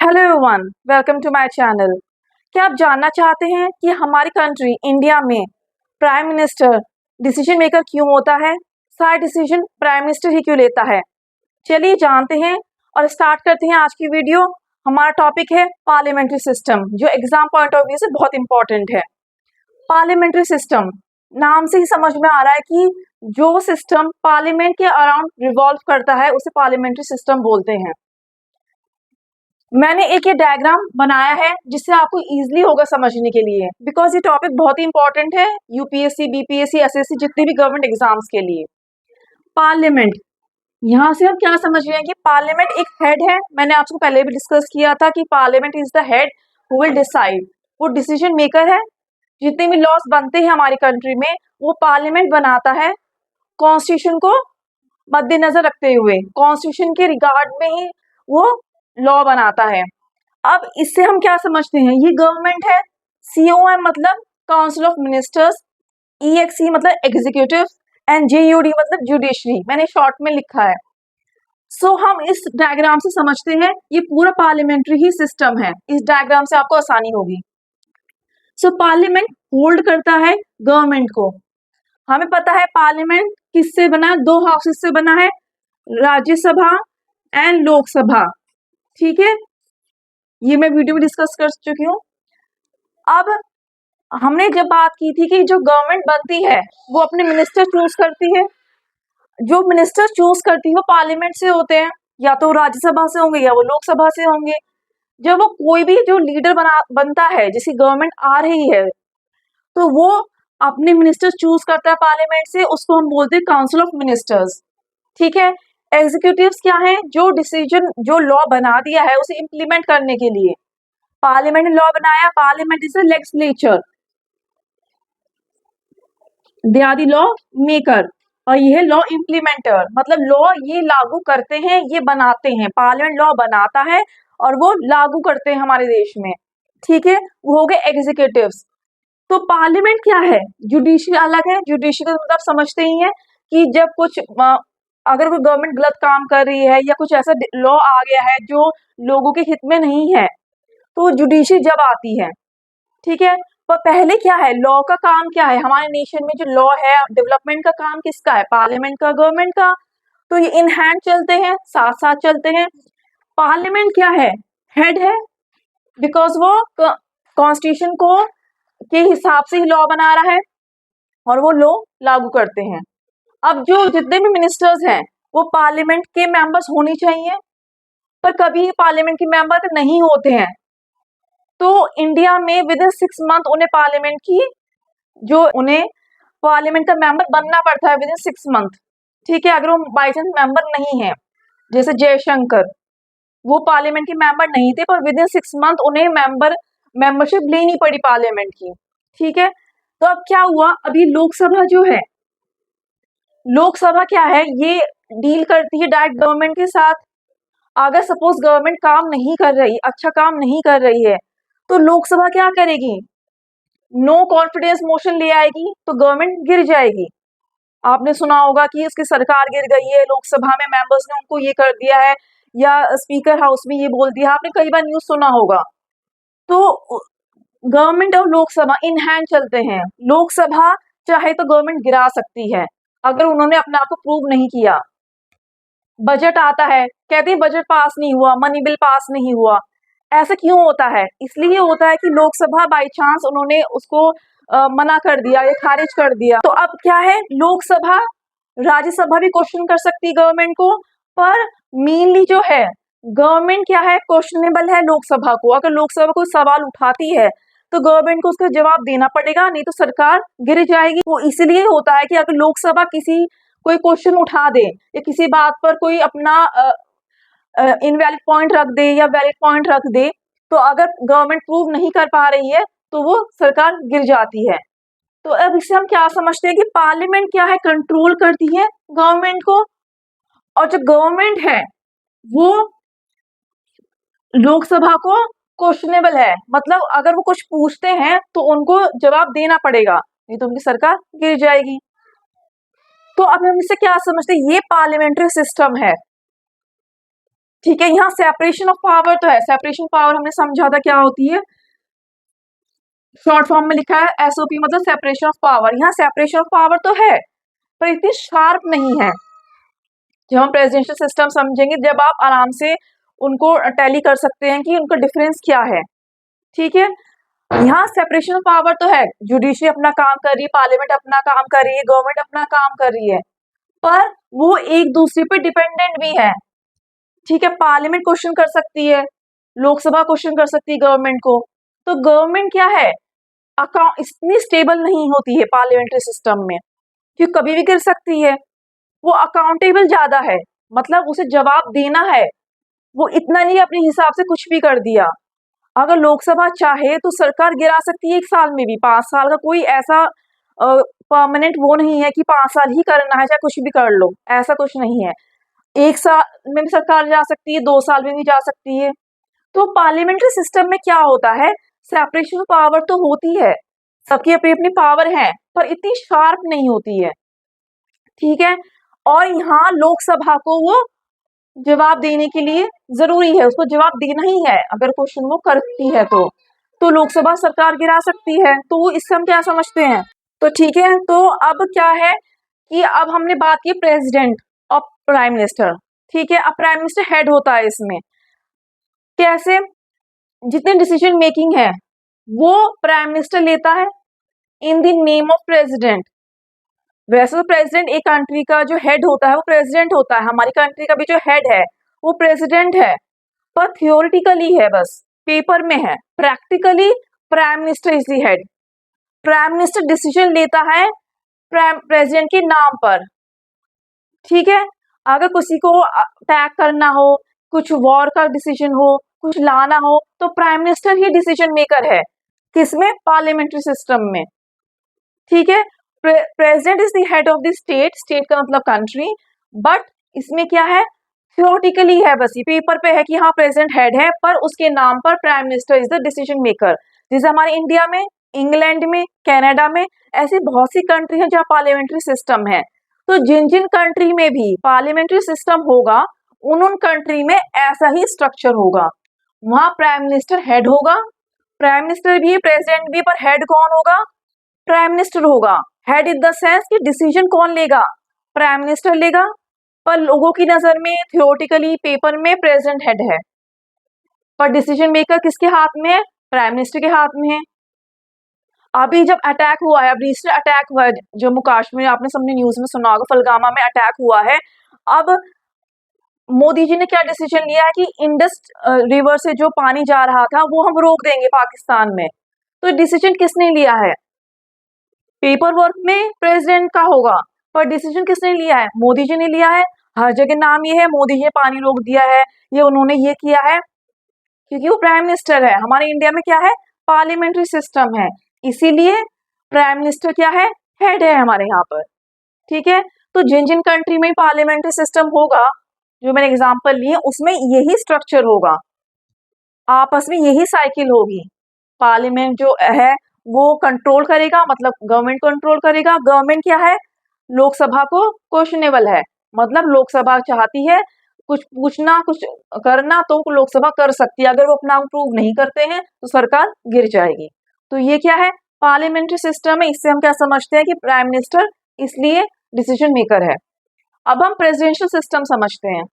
Hello everyone, welcome to my channel. क्या आप जानना चाहते हैं कि हमारी कंट्री इंडिया में प्राइम मिनिस्टर डिसीजन मेकर क्यों होता है? सारे डिसीजन प्राइम मिनिस्टर ही क्यों लेता है? चलिए जानते हैं और स्टार्ट करते हैं आज की वीडियो। हमारा टॉपिक है पार्लियामेंट्री सिस्टम, जो एग्जाम पॉइंट ऑफ व्यू से बहुत इंपॉर्टेंट है। पार्लियामेंट्री सिस्टम नाम से ही समझ में आ रहा है कि जो सिस्टम पार्लियामेंट के अराउंड रिवॉल्व करता है उसे पार्लियामेंट्री सिस्टम बोलते हैं। मैंने एक ये डायग्राम बनाया है जिससे आपको इजीली होगा समझने के लिए, बिकॉज ये टॉपिक बहुत ही इंपॉर्टेंट है यूपीएससी, बीपीएससी, एसएससी, जितने भी गवर्नमेंट एग्जाम्स के लिए। पार्लियामेंट, यहाँ से हम क्या समझ रहे हैं कि पार्लियामेंट एक हेड है। मैंने आपको पहले भी डिस्कस किया था कि parliament is the head who will decide, वो डिसीजन मेकर है। जितने भी लॉस बनते हैं हमारी कंट्री में वो पार्लियामेंट बनाता है, कॉन्स्टिट्यूशन को मद्देनजर रखते हुए, कॉन्स्टिट्यूशन के रिगार्ड में ही वो लॉ बनाता है। अब इससे हम क्या समझते हैं, ये गवर्नमेंट है, COM मतलब काउंसिल ऑफ मिनिस्टर्स, EXE मतलब एग्जीक्यूटिव एंड JUD मतलब जुडिशरी, मैंने शॉर्ट में लिखा है। सो हम इस डायग्राम से समझते हैं ये पूरा पार्लियामेंट्री ही सिस्टम है। इस डायग्राम से आपको आसानी होगी। सो पार्लियामेंट होल्ड करता है गवर्नमेंट को। हमें पता है पार्लियामेंट किससे बना है, दो हाउसेस से बना है, राज्यसभा एंड लोकसभा। ठीक है, ये मैं वीडियो में डिस्कस कर चुकी हूँ। अब हमने जब बात की थी कि जो गवर्नमेंट बनती है वो अपने मिनिस्टर चूज करती है। जो मिनिस्टर चूज करती है वो पार्लियामेंट से होते हैं, या तो राज्यसभा से होंगे या वो लोकसभा से होंगे। जब वो कोई भी जो लीडर बनता है, जैसी गवर्नमेंट आ रही है, तो वो अपने मिनिस्टर चूज करता है पार्लियामेंट से, उसको हम बोलते हैं काउंसिल ऑफ मिनिस्टर्स। ठीक है, एग्जीक्यूटिव्स क्या है, जो डिसीजन, जो लॉ बना दिया है उसे इम्प्लीमेंट करने के लिए। पार्लियामेंट ने लॉ बनाया, parliament is a legislature, they are the law maker, और ये है लॉ इम्प्लीमेंटर, मतलब लॉ ये लागू करते हैं, ये बनाते हैं। पार्लियामेंट लॉ बनाता है और वो लागू करते हैं हमारे देश में। ठीक है, वो हो गए एग्जीक्यूटिव्स। तो पार्लियामेंट क्या है, जुडिशरी अलग है। जुडिशरी का मतलब समझते ही है कि जब कुछ अगर कोई गवर्नमेंट गलत काम कर रही है या कुछ ऐसा लॉ आ गया है जो लोगों के हित में नहीं है, तो जुडिशरी जब आती है। ठीक है, पर पहले क्या है, लॉ का काम क्या है, हमारे नेशन में जो लॉ है, डेवलपमेंट का काम किसका है, पार्लियामेंट का, गवर्नमेंट का। तो ये इन हैंड चलते हैं, साथ साथ चलते हैं। पार्लियामेंट क्या है, हेड है, बिकॉज वो कॉन्स्टिट्यूशन को के हिसाब से ही लॉ बना रहा है और वो लॉ लागू करते हैं। अब जो जितने भी मिनिस्टर्स हैं वो पार्लियामेंट के मेंबर्स होनी चाहिए, पर कभी पार्लियामेंट के मेंबर नहीं होते हैं। तो इंडिया में विद इन 6 मंथ उन्हें पार्लियामेंट की, जो उन्हें पार्लियामेंट का मेंबर बनना पड़ता है विद इन 6 मंथ। ठीक है, अगर वो बाई चांस मेंबर नहीं है, जैसे जयशंकर, वो पार्लियामेंट के मेंबर नहीं थे, पर विद इन 6 मंथ उन्हें मेंबरशिप लेनी पड़ी पार्लियामेंट की। ठीक है, तो अब क्या हुआ, अभी लोकसभा जो है, लोकसभा क्या है, ये डील करती है डायरेक्ट गवर्नमेंट के साथ। अगर सपोज गवर्नमेंट काम नहीं कर रही, अच्छा काम नहीं कर रही है, तो लोकसभा क्या करेगी, नो कॉन्फिडेंस मोशन ले आएगी, तो गवर्नमेंट गिर जाएगी। आपने सुना होगा कि उसकी सरकार गिर गई है, लोकसभा में मेंबर्स ने उनको ये कर दिया है, या स्पीकर हाउस में ये बोल दिया, आपने कई बार न्यूज सुना होगा। तो गवर्नमेंट और लोकसभा इन हैंड चलते हैं। लोकसभा चाहे तो गवर्नमेंट गिरा सकती है अगर उन्होंने अपने आप को प्रूव नहीं किया। बजट आता है, कहते हैं बजट पास नहीं हुआ, मनी बिल पास नहीं हुआ। ऐसा क्यों होता है, इसलिए होता है कि लोकसभा बाई चांस उन्होंने उसको मना कर दिया या खारिज कर दिया। तो अब क्या है, लोकसभा, राज्यसभा भी क्वेश्चन कर सकती है गवर्नमेंट को, पर मेनली जो है गवर्नमेंट क्या है, क्वेश्चनेबल है लोकसभा को। अगर लोकसभा कोई सवाल उठाती है तो गवर्नमेंट को उसका जवाब देना पड़ेगा, नहीं तो सरकार गिर जाएगी। वो इसलिए होता है कि अगर लोकसभा किसी कोई क्वेश्चन उठा दे या किसी बात पर कोई अपना इनवैलिड पॉइंट रख दे या वैलिड पॉइंट रख दे, तो अगर गवर्नमेंट प्रूव नहीं कर पा रही है तो वो सरकार गिर जाती है। तो अब इससे हम क्या समझते हैं कि पार्लियामेंट क्या है, कंट्रोल करती है गवर्नमेंट को, और जो गवर्नमेंट है वो लोकसभा को क्वेश्चनेबल है, मतलब अगर वो कुछ पूछते हैं तो उनको जवाब देना पड़ेगा, नहीं तो उनकी सरकार गिर जाएगी। तो अब हम इससे क्या समझते हैं, ये पार्लियामेंट्री सिस्टम है। ठीक है, यहाँ सेपरेशन ऑफ पावर तो है, सेपरेशन पावर हमने समझा था क्या होती है, शॉर्ट फॉर्म में लिखा है एसओपी, मतलब सेपरेशन ऑफ पावर। यहाँ सेपरेशन ऑफ पावर तो है पर इतनी शार्प नहीं है। जब हम प्रेसिडेंशियल सिस्टम समझेंगे, जब आप आराम से उनको टैली कर सकते हैं कि उनका डिफरेंस क्या है। ठीक है, यहाँ सेपरेशन ऑफ पावर तो है, जुडिशरी अपना काम कर रही है, पार्लियामेंट अपना काम कर रही है, गवर्नमेंट अपना काम कर रही है, पर वो एक दूसरे पर डिपेंडेंट भी है। ठीक है, पार्लियामेंट क्वेश्चन कर सकती है, लोकसभा क्वेश्चन कर सकती है गवर्नमेंट को। तो गवर्नमेंट क्या है, अकाउंट इतनी स्टेबल नहीं होती है पार्लियामेंट्री सिस्टम में, क्योंकि कभी भी गिर सकती है। वो अकाउंटेबल ज्यादा है, मतलब उसे जवाब देना है, वो इतना नहीं अपने हिसाब से कुछ भी कर दिया। अगर लोकसभा चाहे तो सरकार गिरा सकती है 1 साल में भी, 5 साल का कोई ऐसा परमानेंट वो नहीं है कि 5 साल ही करना है, चाहे कुछ भी कर लो, ऐसा कुछ नहीं है। 1 साल में भी सरकार जा सकती है, 2 साल में भी जा सकती है। तो पार्लियामेंट्री सिस्टम में क्या होता है, सेपरेशन ऑफ पावर तो होती है, सबकी अपनी अपनी पावर है, पर इतनी शार्प नहीं होती है। ठीक है, और यहाँ लोकसभा को वो जवाब देने के लिए जरूरी है, उसको जवाब देना ही है, अगर क्वेश्चन वो करती है तो लोकसभा सरकार गिरा सकती है। तो इससे हम क्या समझते हैं, तो ठीक है, तो अब क्या है कि अब हमने बात की प्रेसिडेंट और प्राइम मिनिस्टर। ठीक है, अब प्राइम मिनिस्टर हेड होता है इसमें, कैसे, जितने डिसीजन मेकिंग है वो प्राइम मिनिस्टर लेता है in the name of president. वैसे तो प्रेसिडेंट एक कंट्री का जो हेड होता है वो प्रेसिडेंट होता है, हमारी कंट्री का भी जो हेड है वो प्रेसिडेंट है, पर थियोरिटिकली है, बस पेपर में है। Practically prime minister is the head. Prime minister decision लेता है प्रेसिडेंट के नाम पर। ठीक है, अगर किसी को अटैक करना हो, कुछ वॉर का डिसीजन हो, कुछ लाना हो, तो प्राइम मिनिस्टर ही डिसीजन मेकर है, किसमें, पार्लियामेंट्री सिस्टम में। ठीक है, president is the head of the state, state का मतलब कंट्री, बट इसमें क्या है, थियोरेटिकली है, बस ये पेपर पे है कि हाँ प्रेसिडेंट हेड है, पर उसके नाम पर prime minister is the decision maker. जैसे हमारे इंडिया में, इंग्लैंड में, कनाडा में, ऐसी बहुत सी कंट्री है जहाँ पार्लियामेंट्री सिस्टम है। तो जिन जिन कंट्री में भी पार्लियामेंट्री सिस्टम होगा, उन कंट्री में ऐसा ही स्ट्रक्चर होगा, वहां प्राइम मिनिस्टर हेड होगा, प्राइम मिनिस्टर भी प्रेसिडेंट भी, पर हेड कौन होगा, प्राइम मिनिस्टर होगा। हेड इन द सेंस कि डिसीजन कौन लेगा, प्राइम मिनिस्टर लेगा, पर लोगों की नजर में थियोरेटिकली पेपर में प्रेसिडेंट हेड है, पर डिसीजन मेकर किसके हाथ में है, प्राइम मिनिस्टर के हाथ में है। अभी जब अटैक हुआ है, अब रिसेंट अटैक हुआ है जम्मू कश्मीर, आपने सबने न्यूज में सुना होगा, फलगामा में अटैक हुआ है। अब मोदी जी ने क्या डिसीजन लिया है कि इंडस रिवर से जो पानी जा रहा था वो हम रोक देंगे पाकिस्तान में। तो डिसीजन किसने लिया है, पेपर वर्क में प्रेसिडेंट का होगा, पर डिसीजन किसने लिया है, मोदी जी ने लिया है। हर जगह नाम ये है, मोदी जी ने पानी रोक दिया है, ये उन्होंने ये किया है, क्योंकि वो प्राइम मिनिस्टर है। हमारे इंडिया में क्या है, पार्लियामेंट्री सिस्टम है, इसीलिए प्राइम मिनिस्टर क्या है, हेड है हमारे यहाँ पर। ठीक है, तो जिन जिन कंट्री में पार्लियामेंट्री सिस्टम होगा, जो मैंने एग्जांपल लिए, उसमें यही स्ट्रक्चर होगा, आपस में यही साइकिल होगी। पार्लियामेंट जो है वो कंट्रोल करेगा, मतलब गवर्नमेंट कंट्रोल करेगा। गवर्नमेंट क्या है, लोकसभा को क्वेश्चनेबल है, मतलब लोकसभा चाहती है कुछ पूछना, कुछ करना, तो लोकसभा कर सकती है, अगर वो अपना प्रूव नहीं करते हैं तो सरकार गिर जाएगी। तो ये क्या है, पार्लियामेंट्री सिस्टम है। इससे हम क्या समझते हैं कि प्राइम मिनिस्टर इसलिए डिसीजन मेकर है। अब हम प्रेसिडेंशियल सिस्टम समझते हैं।